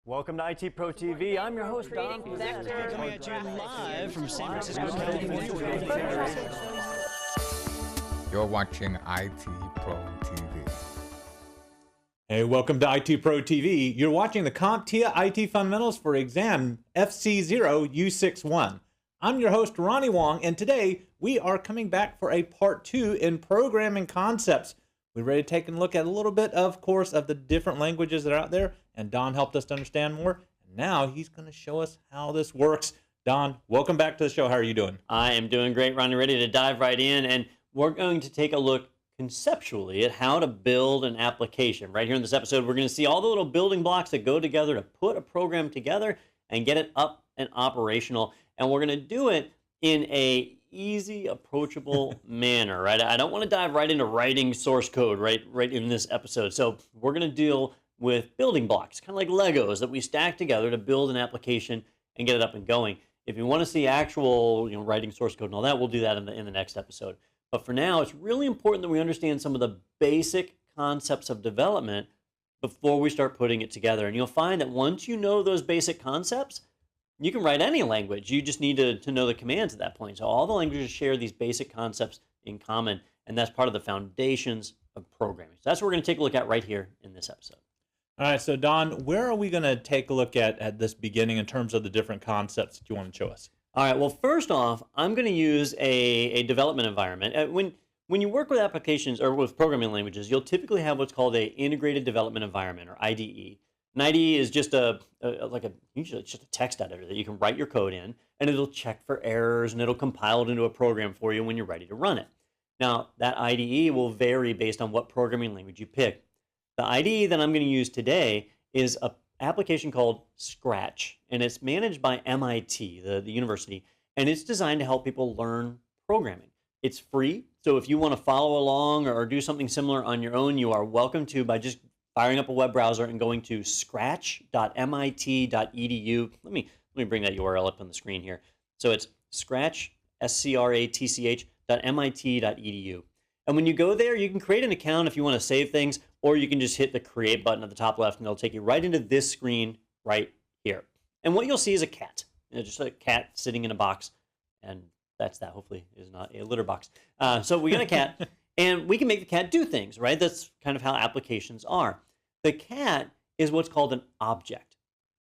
Welcome to IT Pro TV. I'm your host, Don. Coming at you live from San Francisco, California. You're watching IT Pro TV. Hey, welcome to IT Pro TV. You're watching the CompTIA IT Fundamentals for exam FC0U61. I'm your host, Ronnie Wong, and today we are coming back for a part 2 in programming concepts. We're ready to take a look at a little bit, of course, of the different languages that are out there, and Don helped us to understand more. And now he's going to show us how this works. Don, welcome back to the show. How are you doing? I am doing great, Ronnie, ready to dive right in, and we're going to take a look conceptually at how to build an application. Right here in this episode, we're going to see all the little building blocks that go together to put a program together and get it up and operational. And we're going to do it in a easy, approachable manner, right? I don't want to dive right into writing source code right in this episode. So we're going to deal with building blocks, kind of like Legos that we stack together to build an application and get it up and going. If you want to see actual, writing source code and all that, we'll do that in the next episode. But for now, it's really important that we understand some of the basic concepts of development before we start putting it together. And you'll find that once you know those basic concepts, you can write any language. You just need to know the commands at that point. So all the languages share these basic concepts in common, and that's part of the foundations of programming. So that's what we're going to take a look at right here in this episode. All right, so Don, where are we going to take a look at this beginning in terms of the different concepts that you want to show us? All right, well, first off, I'm going to use a development environment. When you work with applications or with programming languages, you'll typically have what's called an integrated development environment, or IDE. An IDE is just usually it's just a text editor that you can write your code in, and it'll check for errors, and it'll compile it into a program for you when you're ready to run it. Now, that IDE will vary based on what programming language you pick. The IDE that I'm going to use today is an application called Scratch, and it's managed by MIT, the university, and it's designed to help people learn programming. It's free, so if you want to follow along or do something similar on your own, you are welcome to by just firing up a web browser and going to scratch.mit.edu. Let me bring that URL up on the screen here. So it's scratch, scratch.mit.edu. And when you go there, you can create an account if you want to save things, or you can just hit the create button at the top left, and it'll take you right into this screen right here. And what you'll see is a cat, just a cat sitting in a box, and that's that. Hopefully, is not a litter box. So we got a cat, and we can make the cat do things, right? That's kind of how applications are. The cat is what's called an object.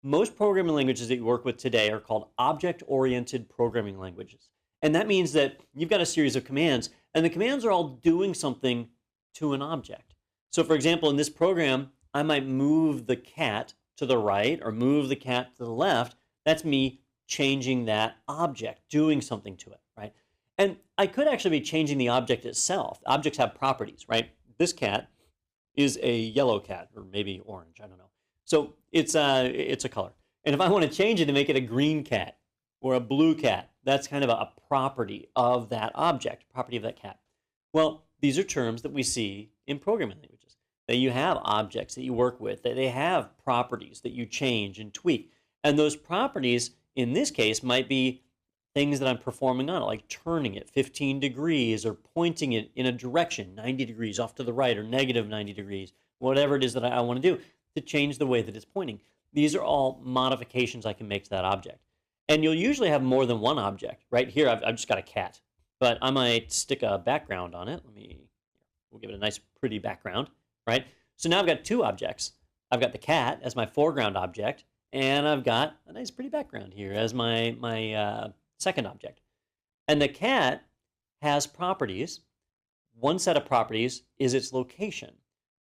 Most programming languages that you work with today are called object-oriented programming languages. And that means that you've got a series of commands, and the commands are all doing something to an object. So for example, in this program, I might move the cat to the right or move the cat to the left. That's me changing that object, doing something to it, right? And I could actually be changing the object itself. Objects have properties, right? This cat is a yellow cat, or maybe orange, I don't know. So it's a color. And if I want to change it to make it a green cat or a blue cat, that's kind of a property of that object, property of that cat. Well, these are terms that we see in programming languages, that you have objects that you work with, that they have properties that you change and tweak. And those properties, in this case, might be things that I'm performing on it, like turning it 15 degrees or pointing it in a direction, 90 degrees off to the right or negative 90 degrees, whatever it is that I want to do to change the way that it's pointing. These are all modifications I can make to that object. And you'll usually have more than one object. Right here, I've just got a cat, but I might stick a background on it. We'll give it a nice, pretty background, right? So now I've got two objects. I've got the cat as my foreground object, and I've got a nice, pretty background here as my second object. And the cat has properties. One set of properties is its location.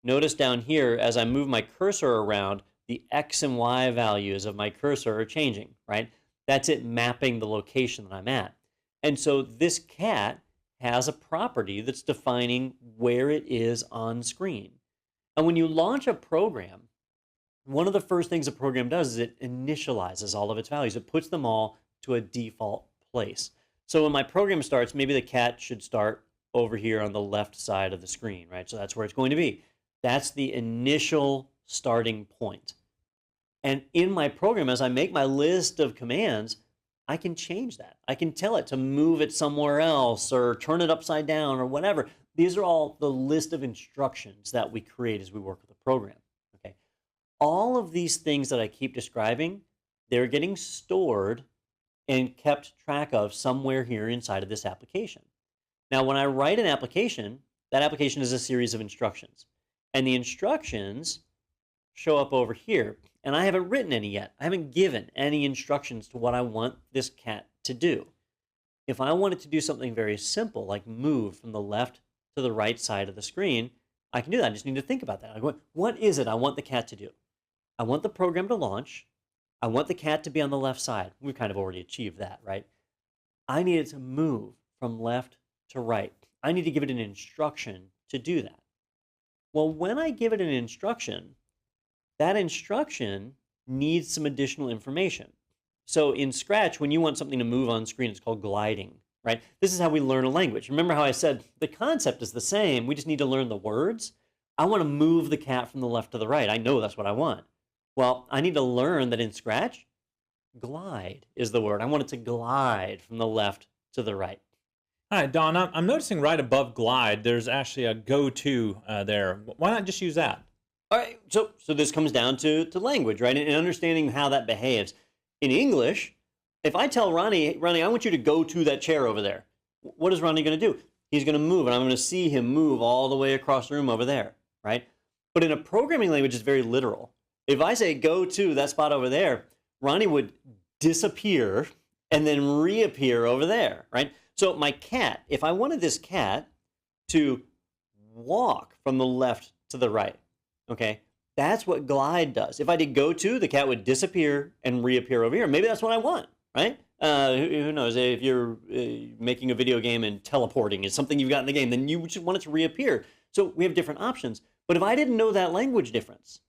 Notice down here, as I move my cursor around, the X and Y values of my cursor are changing, right? That's it mapping the location that I'm at. And so this cat has a property that's defining where it is on screen. And when you launch a program, one of the first things a program does is it initializes all of its values. It puts them all to a default place. So when my program starts, maybe the cat should start over here on the left side of the screen, right? So that's where it's going to be. That's the initial starting point. And in my program, as I make my list of commands, I can change that. I can tell it to move it somewhere else or turn it upside down or whatever. These are all the list of instructions that we create as we work with a program. Okay. all of these things that I keep describing, they're getting stored and kept track of somewhere here inside of this application. Now, when I write an application, that application is a series of instructions. And the instructions show up over here. And I haven't written any yet. I haven't given any instructions to what I want this cat to do. If I want it to do something very simple, like move from the left to the right side of the screen, I can do that. I just need to think about that. What is it I want the cat to do? I want the program to launch. I want the cat to be on the left side. We've kind of already achieved that, right? I need it to move from left to right. I need to give it an instruction to do that. Well, when I give it an instruction, that instruction needs some additional information. So in Scratch, when you want something to move on screen, it's called gliding, right? This is how we learn a language. Remember how I said the concept is the same, we just need to learn the words? I want to move the cat from the left to the right. I know that's what I want. Well, I need to learn that in Scratch, glide is the word. I want it to glide from the left to the right. All right, Don, I'm noticing right above glide, there's actually a go-to there. Why not just use that? All right, so this comes down to language, right? And understanding how that behaves. In English, if I tell Ronnie, I want you to go to that chair over there, what is Ronnie going to do? He's going to move, and I'm going to see him move all the way across the room over there, right? But in a programming language, it's very literal. If I say go to that spot over there, Ronnie would disappear and then reappear over there, right? So my cat, if I wanted this cat to walk from the left to the right, okay, that's what glide does. If I did go to, the cat would disappear and reappear over here. Maybe that's what I want, right? Who knows? If you're making a video game and teleporting is something you've got in the game, then you just want it to reappear. So we have different options. But if I didn't know that language difference,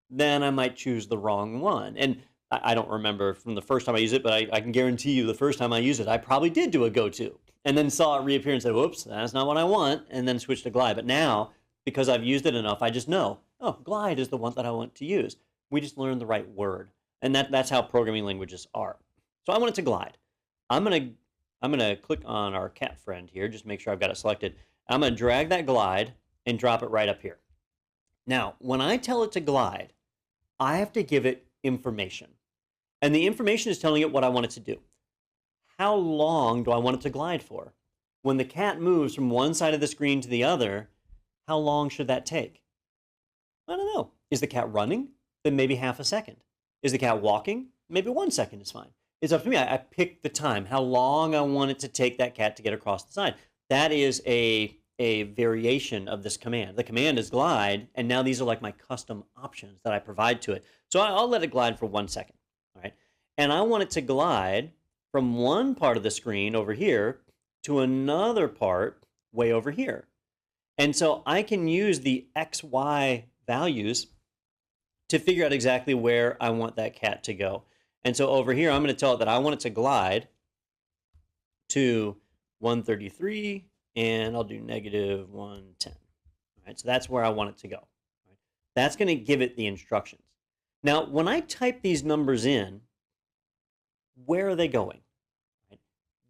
then I might choose the wrong one. And I don't remember from the first time I used it, but I can guarantee you the first time I used it, I probably did do a go to and then saw it reappear and said, whoops, that's not what I want, and then switched to glide. But now, because I've used it enough, I just know, oh, glide is the one that I want to use. We just learned the right word. And that's how programming languages are. So I want it to glide. I'm gonna click on our cat friend here, just make sure I've got it selected. I'm gonna drag that glide and drop it right up here. Now, when I tell it to glide, I have to give it information. And the information is telling it what I want it to do. How long do I want it to glide for? When the cat moves from one side of the screen to the other, how long should that take? I don't know. Is the cat running? Then maybe half a second. Is the cat walking? Maybe 1 second is fine. It's up to me. I pick the time, how long I want it to take that cat to get across the side. That is a variation of this command. The command is glide, and now these are like my custom options that I provide to it. So I'll let it glide for 1 second, all right? And I want it to glide from one part of the screen over here to another part way over here. And so I can use the X, Y values to figure out exactly where I want that cat to go. And so over here, I'm going to tell it that I want it to glide to 133, and I'll do negative 110. All right, so that's where I want it to go. All right. That's going to give it the instructions. Now, when I type these numbers in, where are they going? Right.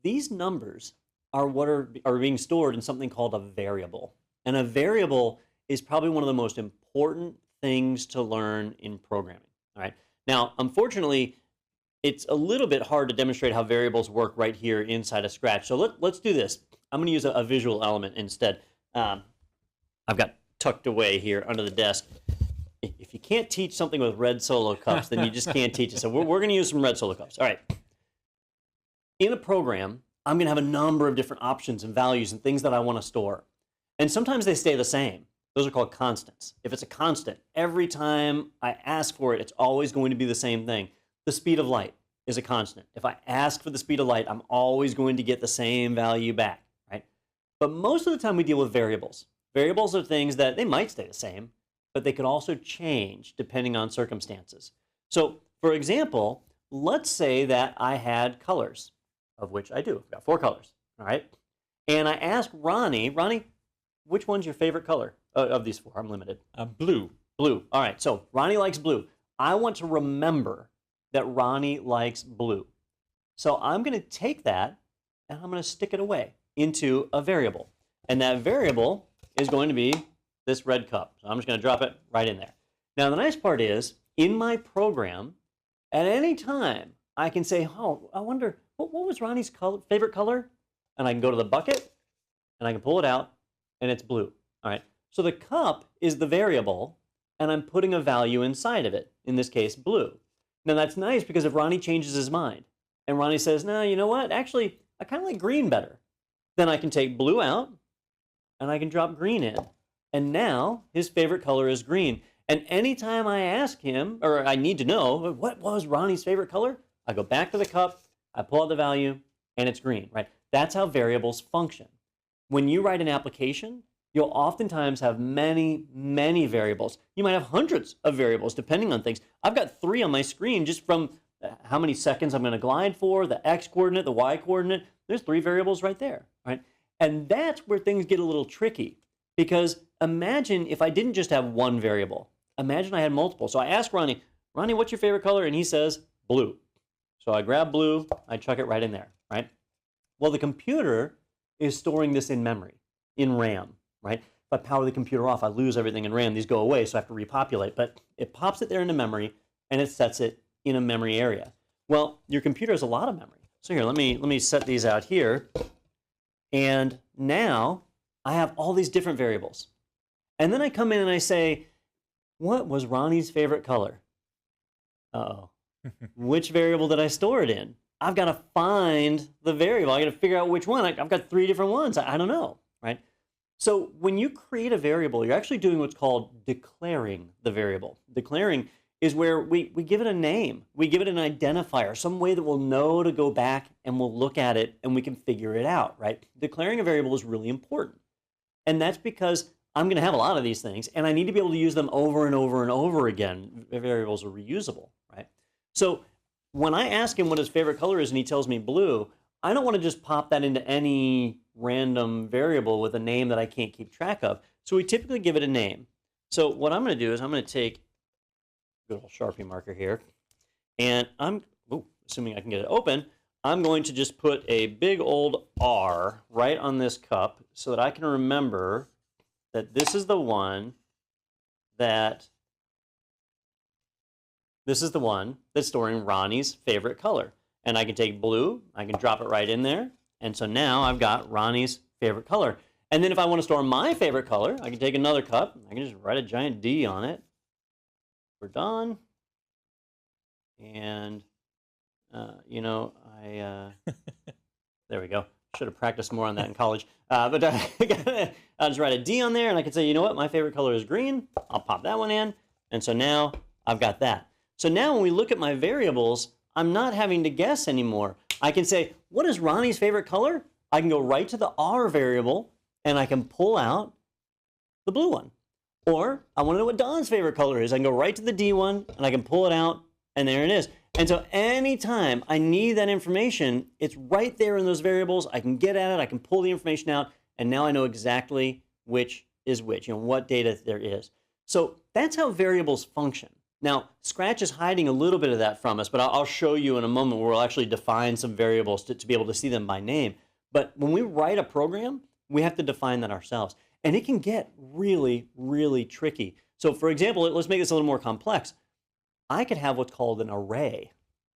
These numbers are what are being stored in something called a variable. And a variable is probably one of the most important things to learn in programming. All right. Now, unfortunately, it's a little bit hard to demonstrate how variables work right here inside of Scratch. So let's do this. I'm going to use a visual element instead. I've got tucked away here under the desk. If you can't teach something with red Solo cups, then you just can't teach it. So we're going to use some red Solo cups. All right. In a program, I'm going to have a number of different options and values and things that I want to store. And sometimes they stay the same. Those are called constants. If it's a constant, every time I ask for it, it's always going to be the same thing. The speed of light is a constant. If I ask for the speed of light, I'm always going to get the same value back, right? But most of the time we deal with variables. Variables are things that they might stay the same, but they could also change depending on circumstances. So, for example, let's say that I had colors, of which I do. I've got 4 colors, all right? And I asked Ronnie, which one's your favorite color of these 4? I'm limited. Blue. Blue. All right, so Ronnie likes blue. I want to remember that Ronnie likes blue. So I'm going to take that and I'm going to stick it away into a variable. And that variable is going to be this red cup. So I'm just going to drop it right in there. Now, the nice part is in my program, at any time, I can say, oh, I wonder, what was Ronnie's favorite color? And I can go to the bucket, and I can pull it out, and it's blue. All right. So the cup is the variable, and I'm putting a value inside of it, in this case, blue. Now, that's nice because if Ronnie changes his mind, and Ronnie says, no, you know what? Actually, I kind of like green better. Then I can take blue out, and I can drop green in. And now his favorite color is green. And anytime I ask him, or I need to know, what was Ronnie's favorite color? I go back to the cup, I pull out the value, and it's green, right? That's how variables function. When you write an application, you'll oftentimes have many, many variables. You might have hundreds of variables depending on things. I've got 3 on my screen just from how many seconds I'm going to glide for, the X coordinate, the Y coordinate. There's 3 variables right there, right? And that's where things get a little tricky, because imagine if I didn't just have one variable. Imagine I had multiple. So I ask Ronnie, what's your favorite color? And he says blue. So I grab blue, I chuck it right in there, right? Well, the computer is storing this in memory, in RAM, right? If I power the computer off, I lose everything in RAM. These go away, so I have to repopulate. But it pops it there into memory, and it sets it in a memory area. Well, your computer has a lot of memory. So here, let me set these out here. And now I have all these different variables. And then I come in and I say, what was Ronnie's favorite color? Uh-oh. Which variable did I store it in? I've got to find the variable. I got to figure out which one. I've got 3 different ones. I don't know, right? So when you create a variable, you're actually doing what's called declaring the variable. Declaring is where we give it a name. We give it an identifier, some way that we'll know to go back and we'll look at it and we can figure it out, right? Declaring a variable is really important. And that's because I'm going to have a lot of these things, and I need to be able to use them over and over and over again. Variables are reusable, right? So when I ask him what his favorite color is and he tells me blue, I don't want to just pop that into any random variable with a name that I can't keep track of. So we typically give it a name. So what I'm going to do is I'm going to take a good old Sharpie marker here, and assuming I can get it open, I'm going to just put a big old R right on this cup so that I can remember that this is the one that's storing Ronnie's favorite color. And I can take blue, I can drop it right in there, and so now I've got Ronnie's favorite color. And then if I want to store my favorite color, I can take another cup, I can just write a giant D on it. We're done. And, there we go. Should have practiced more on that in college. But I'll just write a D on there, and I can say, you know what, my favorite color is green. I'll pop that one in. And so now I've got that. So now when we look at my variables, I'm not having to guess anymore. I can say, what is Ronnie's favorite color? I can go right to the R variable, and I can pull out the blue one. Or I want to know what Don's favorite color is. I can go right to the D one, and I can pull it out, and there it is. And so anytime I need that information, it's right there in those variables. I can get at it, I can pull the information out, and now I know exactly which is which, what data there is. So that's how variables function. Now, Scratch is hiding a little bit of that from us, but I'll show you in a moment where we'll actually define some variables to be able to see them by name. But when we write a program, we have to define that ourselves. And it can get really, really tricky. So for example, let's make this a little more complex. I could have what's called an array.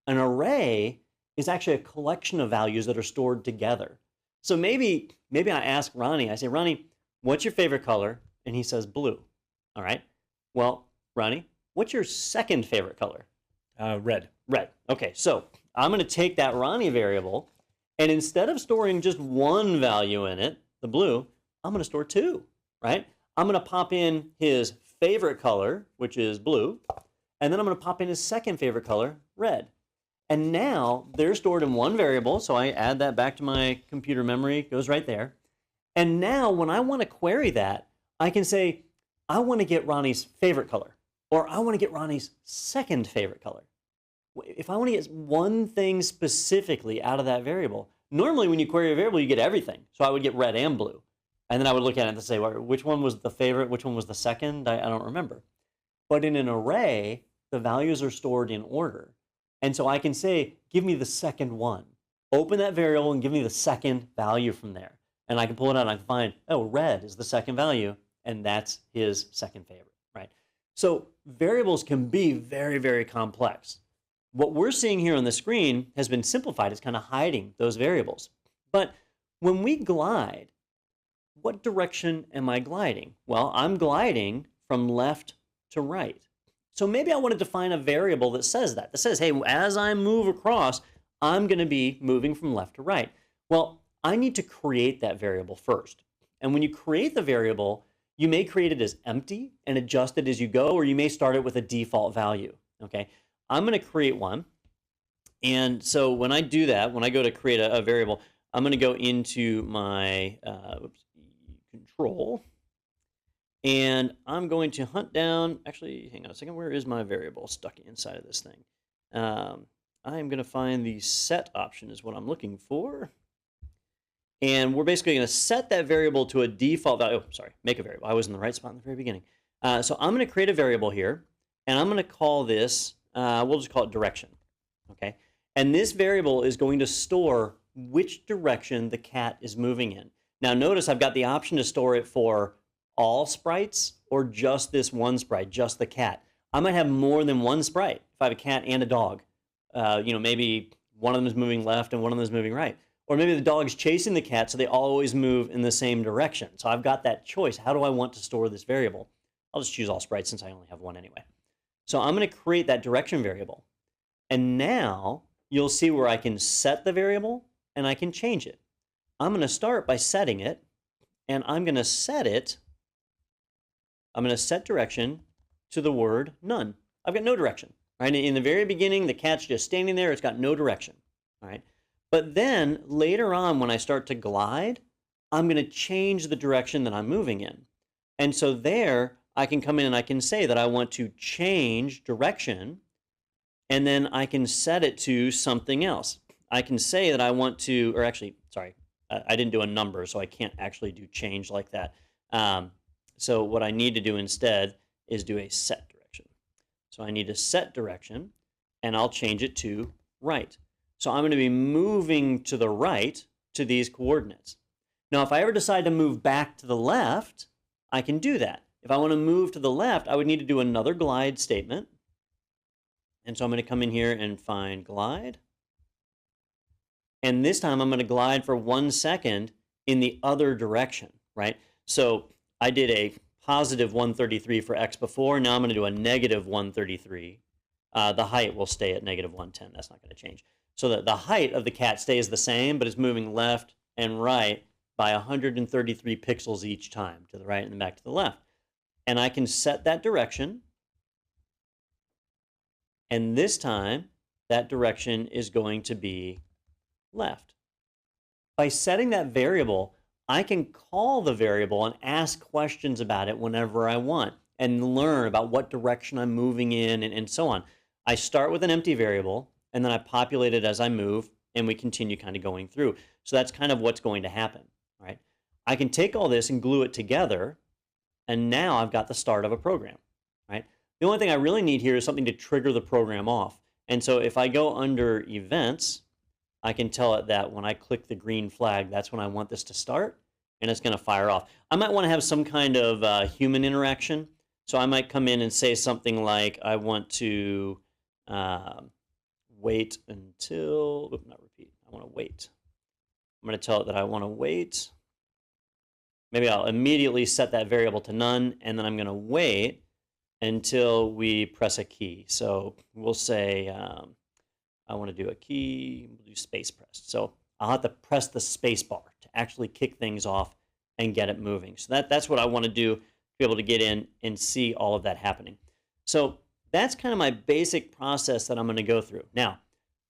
An array is actually a collection of values that are stored together. So maybe I ask Ronnie, I say, Ronnie, what's your favorite color? And he says blue. All right. Well, Ronnie, what's your second favorite color? Red. Red. Okay, so I'm going to take that Ronnie variable, and instead of storing just one value in it, the blue, I'm going to store 2, right? I'm going to pop in his favorite color, which is blue, and then I'm going to pop in his second favorite color, red. And now they're stored in one variable, so I add that back to my computer memory, it goes right there. And now when I want to query that, I can say, I want to get Ronnie's favorite color, or I want to get Ronnie's second favorite color. If I want to get one thing specifically out of that variable, normally when you query a variable, you get everything. So I would get red and blue. And then I would look at it and say, well, which one was the favorite, which one was the second? I don't remember. But in an array, the values are stored in order. And so I can say, give me the second one. Open that variable and give me the second value from there. And I can pull it out and I can find, oh, red is the second value, and that's his second favorite, right? So variables can be very, very complex. What we're seeing here on the screen has been simplified. It's kind of hiding those variables. But when we glide, what direction am I gliding? Well, I'm gliding from left to right. So maybe I want to define a variable that says, hey, as I move across, I'm going to be moving from left to right. Well, I need to create that variable first. And when you create the variable, you may create it as empty and adjust it as you go, or you may start it with a default value, okay? I'm going to create one. And so when I do that, when I go to create a variable, I'm going to go into my control, and I'm going to hunt down, actually, hang on a second, where is my variable stuck inside of this thing? I am going to find the set option is what I'm looking for. And we're basically going to set that variable to a default value. Oh, sorry, make a variable. I was in the right spot in the very beginning. So I'm going to create a variable here, and I'm going to call this, we'll just call it direction, okay? And this variable is going to store which direction the cat is moving in. Now notice I've got the option to store it for all sprites or just this one sprite, just the cat. I might have more than one sprite if I have a cat and a dog. Maybe one of them is moving left and one of them is moving right. Or maybe the dog's chasing the cat, so they always move in the same direction. So I've got that choice. How do I want to store this variable? I'll just choose all sprites since I only have one anyway. So I'm going to create that direction variable. And now you'll see where I can set the variable and I can change it. I'm going to start by setting it, and I'm going to set direction to the word none. I've got no direction, right? In the very beginning, the cat's just standing there. It's got no direction, all right? But then later on, when I start to glide, I'm going to change the direction that I'm moving in. And so there, I can come in and I can say that I want to change direction, and then I can set it to something else. I can say that I want to, or actually, sorry, I didn't do a number, so I can't actually do change like that. So what I need to do instead is do a set direction. So I need to set direction, and I'll change it to right. So I'm going to be moving to the right to these coordinates. Now, if I ever decide to move back to the left, I can do that. If I want to move to the left, I would need to do another glide statement. And so I'm going to come in here and find glide. And this time I'm going to glide for 1 second in the other direction, right? So I did a positive 133 for x before. Now I'm going to do a negative 133. The height will stay at negative 110. That's not going to change. So that the height of the cat stays the same, but it's moving left and right by 133 pixels each time, to the right and then back to the left. And I can set that direction. And this time, that direction is going to be left. By setting that variable, I can call the variable and ask questions about it whenever I want and learn about what direction I'm moving in and so on. I start with an empty variable, and then I populate it as I move, and we continue kind of going through. So that's kind of what's going to happen, right? I can take all this and glue it together, and now I've got the start of a program, right? The only thing I really need here is something to trigger the program off. And so if I go under events, I can tell it that when I click the green flag, that's when I want this to start, and it's going to fire off. I might want to have some kind of human interaction. So I might come in and say something like, I want to wait until, not repeat, I want to wait. I'm going to tell it that I want to wait. Maybe I'll immediately set that variable to none, and then I'm going to wait until we press a key. So we'll say, I want to do a key, we'll do space pressed. So I'll have to press the space bar to actually kick things off and get it moving. So that's what I want to do, to be able to get in and see all of that happening. So that's kind of my basic process that I'm going to go through. Now,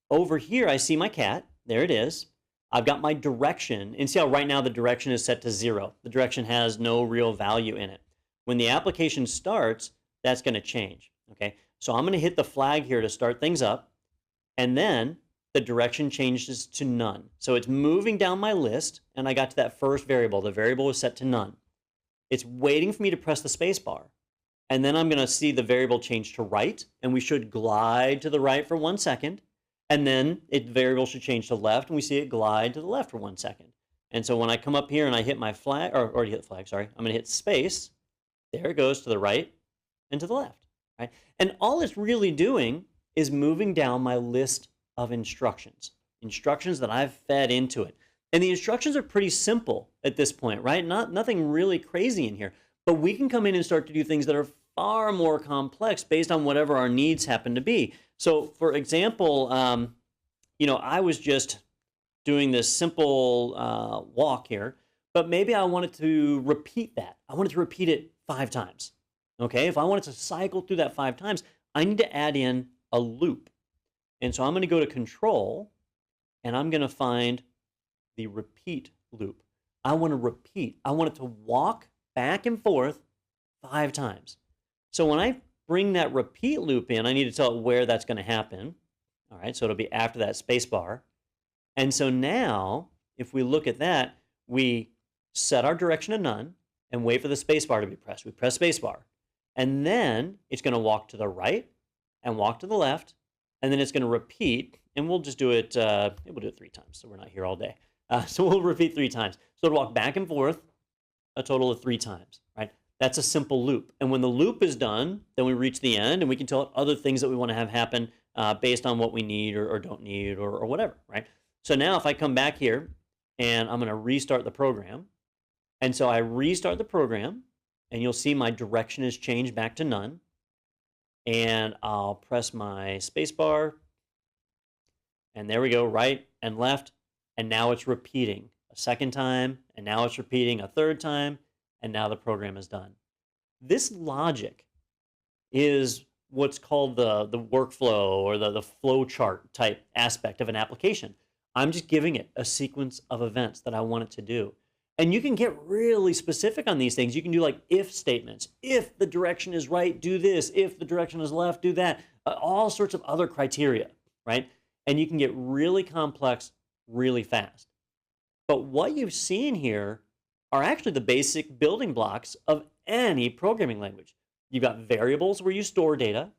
over here, I see my cat. There it is. I've got my direction. And see how right now the direction is set to 0. The direction has no real value in it. When the application starts, that's going to change. Okay, so I'm going to hit the flag here to start things up. And then the direction changes to none. So it's moving down my list, and I got to that first variable. The variable was set to none. It's waiting for me to press the space bar. And then I'm going to see the variable change to right, and we should glide to the right for 1 second. And then the variable should change to left, and we see it glide to the left for 1 second. And so when I come up here and I hit my flag, or already hit the flag, sorry, I'm going to hit space. There it goes to the right. and to the left, right? And all it's really doing is moving down my list of instructions that I've fed into it. And the instructions are pretty simple at this point, right? Nothing really crazy in here, but we can come in and start to do things that are far more complex based on whatever our needs happen to be. So for example, I was just doing this simple walk here, but maybe I wanted to repeat that. I wanted to repeat it 5 times. Okay, if I wanted to cycle through that 5 times, I need to add in a loop. And so I'm going to go to Control, and I'm going to find the repeat loop. I want to repeat. I want it to walk back and forth 5 times. So when I bring that repeat loop in, I need to tell it where that's going to happen. All right, so it'll be after that space bar. And so now, if we look at that, we set our direction to none and wait for the space bar to be pressed. We press space bar. And then it's going to walk to the right and walk to the left. And then it's going to repeat. And we'll just do it, we'll do it 3 times, so we're not here all day. So we'll repeat 3 times. So it'll walk back and forth a total of 3 times, right? That's a simple loop. And when the loop is done, then we reach the end and we can tell it other things that we want to have happen based on what we need or don't need or whatever, right? So now if I come back here and I'm going to restart the program, and so I restart the program, and you'll see my direction has changed back to none, and I'll press my space bar, and there we go, right and left, and now it's repeating a 2nd time, and now it's repeating a 3rd time, and now the program is done. This logic is what's called the workflow or the flow chart type aspect of an application. I'm just giving it a sequence of events that I want it to do. And you can get really specific on these things. You can do like if statements. If the direction is right, do this. If the direction is left, do that. All sorts of other criteria, right? And you can get really complex really fast. But what you've seen here are actually the basic building blocks of any programming language. You've got variables where you store data.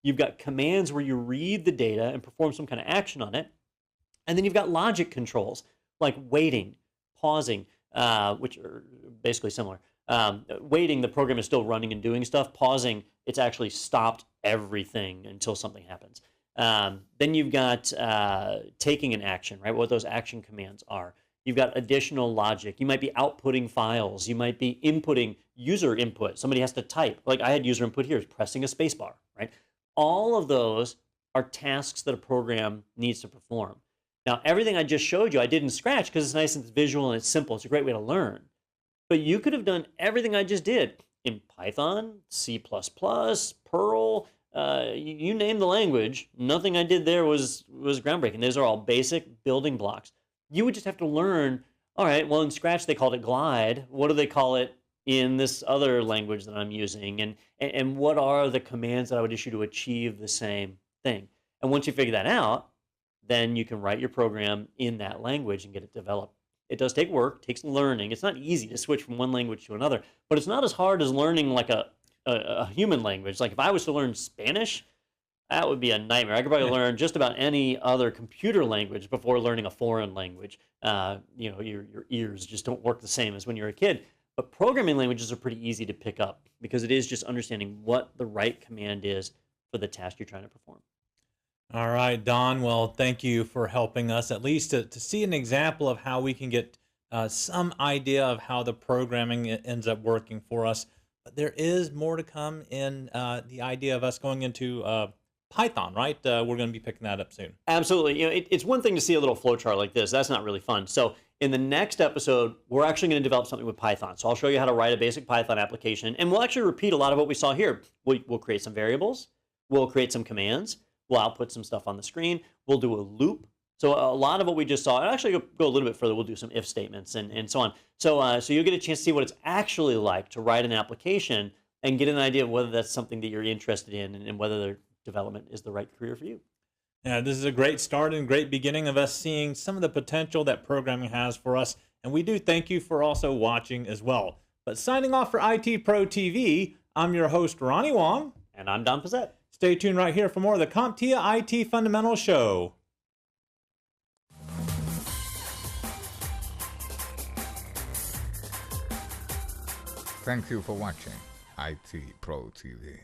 You've got commands where you read the data and perform some kind of action on it. And then you've got logic controls like waiting, pausing, which are basically similar. Waiting, the program is still running and doing stuff. Pausing, it's actually stopped everything until something happens. Then you've got taking an action, right? What those action commands are. You've got additional logic. You might be outputting files. You might be inputting user input. Somebody has to type. Like I had user input here, pressing a space bar, right? All of those are tasks that a program needs to perform. Now, everything I just showed you, I did in Scratch because it's nice and it's visual and it's simple. It's a great way to learn. But you could have done everything I just did in Python, C++, Perl, you name the language. Nothing I did there was groundbreaking. Those are all basic building blocks. You would just have to learn, all right, well, in Scratch, they called it glide. What do they call it in this other language that I'm using? And what are the commands that I would issue to achieve the same thing? And once you figure that out, then you can write your program in that language and get it developed. It does take work, takes learning. It's not easy to switch from one language to another, but it's not as hard as learning like a human language. Like if I was to learn Spanish, that would be a nightmare. I could probably learn just about any other computer language before learning a foreign language. Your ears just don't work the same as when you're a kid. But programming languages are pretty easy to pick up because it is just understanding what the right command is for the task you're trying to perform. All right, Don. Well, thank you for helping us at least to see an example of how we can get some idea of how the programming ends up working for us. But there is more to come in the idea of us going into Python, right? We're going to be picking that up soon. Absolutely. It's one thing to see a little flowchart like this. That's not really fun. So in the next episode, we're actually going to develop something with Python. So I'll show you how to write a basic Python application, and we'll actually repeat a lot of what we saw here. We'll create some variables. We'll create some commands. We'll output some stuff on the screen. We'll do a loop. So a lot of what we just saw, and actually go a little bit further, we'll do some if statements and so on. So you'll get a chance to see what it's actually like to write an application and get an idea of whether that's something that you're interested in and whether their development is the right career for you. Yeah, this is a great start and great beginning of us seeing some of the potential that programming has for us. And we do thank you for also watching as well. But signing off for IT Pro TV, I'm your host, Ronnie Wong. And I'm Don Pizzette. Stay tuned right here for more of the CompTIA IT Fundamentals Show. Thank you for watching IT Pro TV.